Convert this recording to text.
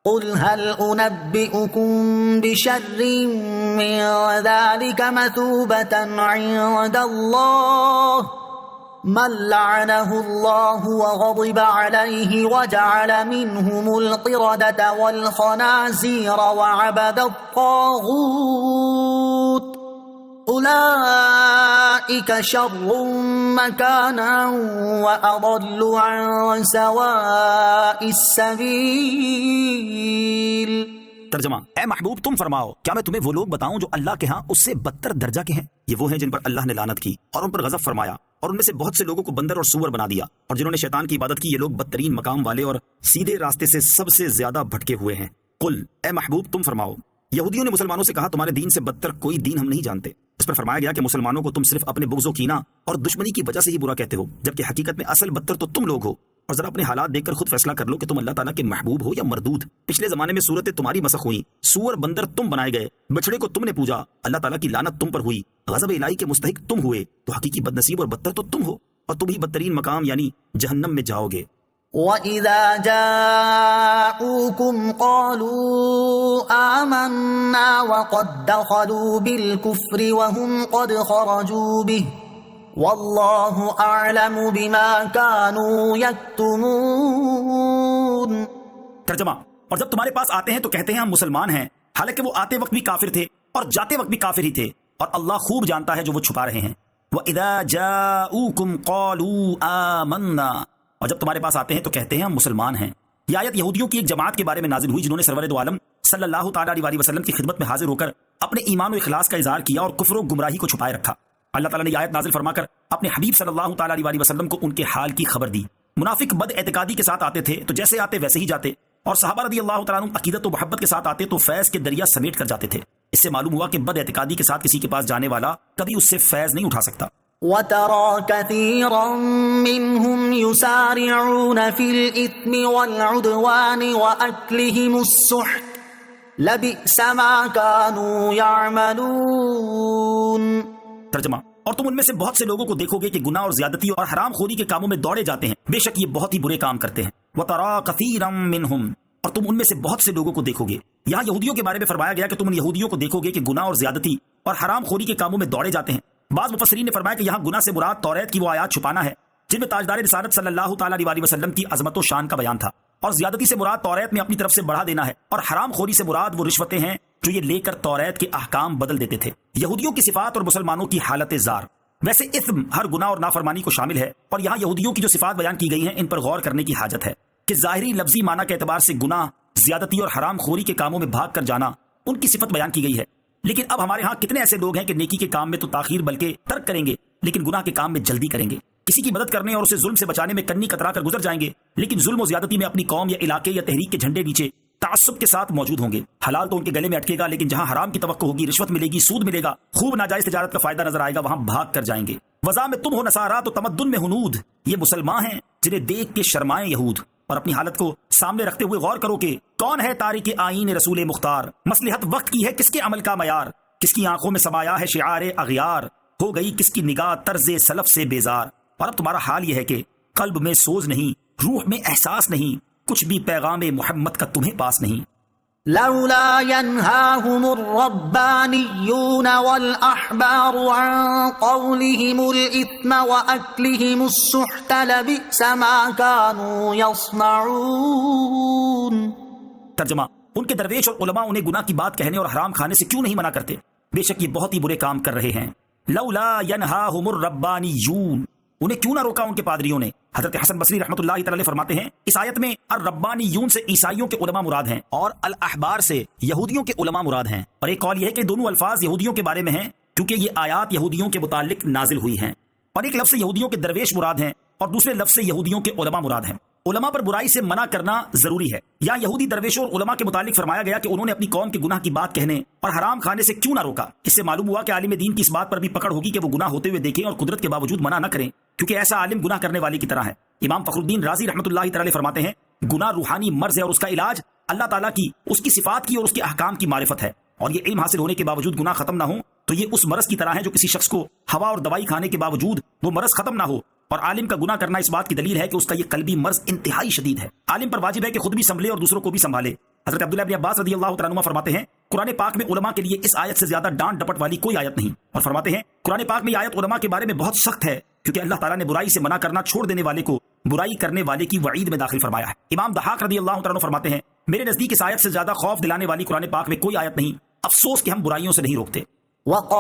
قل هل أنبئكم بشر من ذلك مثوبة عند الله من لعنه الله وغضب عليه وجعل منهم القردة والخنازير وعبد الطاغوت أولئك شر مكانا وأضل عن سواء السبيل۔ ترجمہ: اے محبوب تم فرماؤ، کیا میں تمہیں وہ لوگ بتاؤں جو اللہ کے ہاں اس سے بدتر درجہ کے ہیں؟ یہ وہ ہیں جن پر اللہ نے لعنت کی اور ان پر غضب فرمایا، اور ان میں سے بہت سے لوگوں کو بندر اور سور بنا دیا، اور جنہوں نے شیطان کی عبادت کی، یہ لوگ بدترین مقام والے اور سیدھے راستے سے سب سے زیادہ بھٹکے ہوئے ہیں۔ قل، اے محبوب تم فرماؤ، یہودیوں نے مسلمانوں سے کہا تمہارے دین سے بدتر کوئی دین ہم نہیں جانتے۔ اس پر فرمایا گیا کہ مسلمانوں کو تم صرف اپنے بغض و کینہ اور دشمنی کی وجہ سے ہی برا کہتے ہو، جبکہ حقیقت میں اصل بدتر تو تم لوگ ہو۔ اور ذرا اپنے حالات دیکھ کر خود فیصلہ کر لو کہ تم اللہ تعالیٰ کے محبوب ہو یا مردود۔ پچھلے زمانے میں صورتیں تمہاری مسخ ہوئیں، سور بندر تم بنائے گئے، بچڑے کو تم نے پوجا، اللہ تعالیٰ کی لعنت تم پر ہوئی، غضب الہی کے مستحق تم ہوئے، تو حقیقی بدنصیب اور بدتر تو تم ہو، اور تم ہی بدترین مقام یعنی جہنم میں جاؤ گے۔ وَإِذَا جَاءُوكُمْ قَالُوا آمَنَّا وَقَدْ دَخَلُوا بِالْكُفْرِ وَهُمْ قَدْ خَرَجُوا بِهِ وَاللَّهُ أَعْلَمُ بِمَا كَانُوا يَكْتُمُونَ۔ ترجمہ: اور جب تمہارے پاس آتے ہیں تو کہتے ہیں ہم مسلمان ہیں، حالانکہ وہ آتے وقت بھی کافر تھے اور جاتے وقت بھی کافر ہی تھے، اور اللہ خوب جانتا ہے جو وہ چھپا رہے ہیں۔ وَإِذَا جَاءُوكُمْ قَالُوا آمَنَّا، اور جب تمہارے پاس آتے ہیں تو کہتے ہیں ہم مسلمان ہیں۔ یہ آیت یہودیوں کی ایک جماعت کے بارے میں نازل ہوئی جنہوں نے سرور دو عالم صلی اللہ تعالیٰ علیہ وسلم کی خدمت میں حاضر ہو کر اپنے ایمان و اخلاص کا اظہار کیا اور کفر و گمراہی کو چھپائے رکھا۔ اللہ تعالیٰ نے یہ آیت نازل فرما کر اپنے حبیب صلی اللہ تعالیٰ علیہ وسلم کو ان کے حال کی خبر دی۔ منافق بد اعتقادی کے ساتھ آتے تھے تو جیسے آتے ویسے ہی جاتے، اور صحابہ رضی اللہ تعالیٰ عنہ عقیدت و محبت کے ساتھ آتے تو فیض کے دریا سمیٹ کر جاتے تھے۔ اس سے معلوم ہوا کہ بد اعتقادی کے ساتھ کسی کے پاس جانے والا کبھی اس سے فیض نہیں اٹھا سکتا۔ وَتَرَى كَثِيرًا مِّنْهُمْ يُسَارِعُونَ فِي الْإِثْمِ وَالْعُدْوَانِ وَأَكْلِهِمُ السُّحْتَ لَبِئْسَ مَا كَانُوا يَعْمَلُونَ۔ ترجمہ: اور تم ان میں سے بہت سے لوگوں کو دیکھو گے کہ گناہ اور زیادتی اور حرام خوری کے کاموں میں دوڑے جاتے ہیں، بے شک یہ بہت ہی برے کام کرتے ہیں۔ وَتَرَى كَثِيرًا مِّنْهُمْ، اور تم ان میں سے بہت سے لوگوں کو دیکھو گے۔ یہاں یہودیوں کے بارے میں فرمایا گیا کہ تم ان یہودیوں کو دیکھو گے کہ گناہ اور زیادتی اور حرام خوری کے کاموں میں دوڑے جاتے ہیں۔ بعض مفسرین نے فرمایا کہ یہاں گناہ سے مراد توریت کی وہ آیات چھپانا ہے جن میں تاجدار رسالت صلی اللہ تعالیٰ علیہ وسلم کی عظمت و شان کا بیان تھا، اور زیادتی سے مراد توریت میں اپنی طرف سے بڑھا دینا ہے، اور حرام خوری سے مراد وہ رشوتیں ہیں جو یہ لے کر توریت کے احکام بدل دیتے تھے۔ یہودیوں کی صفات اور مسلمانوں کی حالت زار۔ ویسے اثم ہر گناہ اور نافرمانی کو شامل ہے، اور یہاں یہودیوں کی جو صفات بیان کی گئی ہیں ان پر غور کرنے کی حاجت ہے کہ ظاہری لفظی معنی کے اعتبار سے گناہ، زیادتی اور حرام خوری کے کاموں میں بھاگ کر جانا ان کی صفت بیان کی گئی ہے، لیکن اب ہمارے ہاں کتنے ایسے لوگ ہیں کہ نیکی کے کام میں تو تاخیر بلکہ ترک کریں گے، لیکن گناہ کے کام میں جلدی کریں گے۔ کسی کی مدد کرنے اور اسے ظلم سے بچانے میں کنی کترا کر گزر جائیں گے، لیکن ظلم و زیادتی میں اپنی قوم یا علاقے یا تحریک کے جھنڈے نیچے تعصب کے ساتھ موجود ہوں گے۔ حلال تو ان کے گلے میں اٹکے گا، لیکن جہاں حرام کی توقع ہوگی، رشوت ملے گی، سود ملے گا، خوب ناجائز تجارت کا فائدہ نظر آئے گا، وہاں بھاگ کر جائیں گے۔ وضع میں تم ہو نصارا تو تمدن میں ہنود، یہ مسلمان ہیں جنہیں دیکھ کے شرمائیں یہود۔ اور اپنی حالت کو سامنے رکھتے ہوئے غور کرو کہ کون ہے تارک آئین رسول مختار، مصلحت وقت کی ہے کس کے عمل کا معیار، کس کی آنکھوں میں سمایا ہے شعار اغیار، ہو گئی کس کی نگاہ طرز سلف سے بیزار۔ اور اب تمہارا حال یہ ہے کہ قلب میں سوز نہیں، روح میں احساس نہیں، کچھ بھی پیغام محمد کا تمہیں پاس نہیں۔ لولا ينهاهم الربانيون والأحبار عن قولهم الإثم وأكلهم السحت لبئس ما كانوا يصنعون۔ ترجمہ: ان کے درویش اور علماء انہیں گناہ کی بات کہنے اور حرام کھانے سے کیوں نہیں منع کرتے؟ بے شک یہ بہت ہی برے کام کر رہے ہیں۔ لولا ينهاهم الربانيون، انہیں کیوں نہ روکا ان کے پادریوں نے؟ حضرت حسن بصری رحمۃ اللہ تعالی فرماتے ہیں اس آیت میں الربانیون سے عیسائیوں کے علماء مراد ہیں اور الاحبار سے یہودیوں کے علماء مراد ہیں، اور ایک قول یہ ہے کہ دونوں الفاظ یہودیوں کے بارے میں ہیں کیونکہ یہ آیات یہودیوں کے متعلق نازل ہوئی ہیں، اور ایک لفظ سے یہودیوں کے درویش مراد ہیں اور دوسرے لفظ سے یہودیوں کے علماء مراد ہیں۔ علماء پر برائی سے منع کرنا ضروری ہے۔ یا یہودی درویشوں اور علماء کے متعلق فرمایا گیا کہ انہوں نے اپنی قوم کے گناہ کی بات کہنے اور حرام کھانے سے کیوں نہ روکا۔ اس سے معلوم ہوا کہ عالم دین کی اس بات پر بھی پکڑ ہوگی کہ وہ گناہ ہوتے ہوئے دیکھیں اور قدرت کے باوجود منع نہ کریں، کیونکہ ایسا عالم گناہ کرنے والی کی طرح ہے۔ امام فخر الدین رازی رحمۃ اللہ تعالی فرماتے ہیں گناہ روحانی مرض ہے اور اس کا علاج اللہ تعالیٰ کی، اس کی صفات کی اور اس کے احکام کی معرفت ہے، اور یہ علم حاصل ہونے کے باوجود گناہ ختم نہ ہو تو یہ اس مرض کی طرح ہے جو کسی شخص کو ہوا اور دوائی کھانے کے باوجود وہ مرض ختم نہ ہو، اور عالم کا گناہ کرنا اس بات کی دلیل ہے کہ اس کا یہ قلبی مرض انتہائی شدید ہے۔ عالم پر واجب ہے کہ خود بھی سنبھلے اور دوسروں کو بھی سنبھالے، حضرت عبداللہ ابن عباس رضی اللہ تعالیٰ عنہما فرماتے ہیں قرآن پاک میں علماء کے لیے اس آیت سے زیادہ ڈانٹ ڈپٹ والی کوئی آیت نہیں، اور فرماتے ہیں قرآن پاک میں یہ آیت علماء کے بارے میں بہت سخت ہے، کیونکہ اللہ تعالیٰ نے برائی سے منع کرنا چھوڑ دینے والے کو برائی کرنے والے کی وعید میں داخل فرمایا ہے۔ امام ضحاک رضی اللہ تعالیٰ عنہ فرماتے ہیں میرے نزدیک اس آیت سے زیادہ خوف دلانے والی قرآن پاک میں کوئی آیت نہیں، افسوس کہ ہم برائیوں سے نہیں روکتے۔ وقال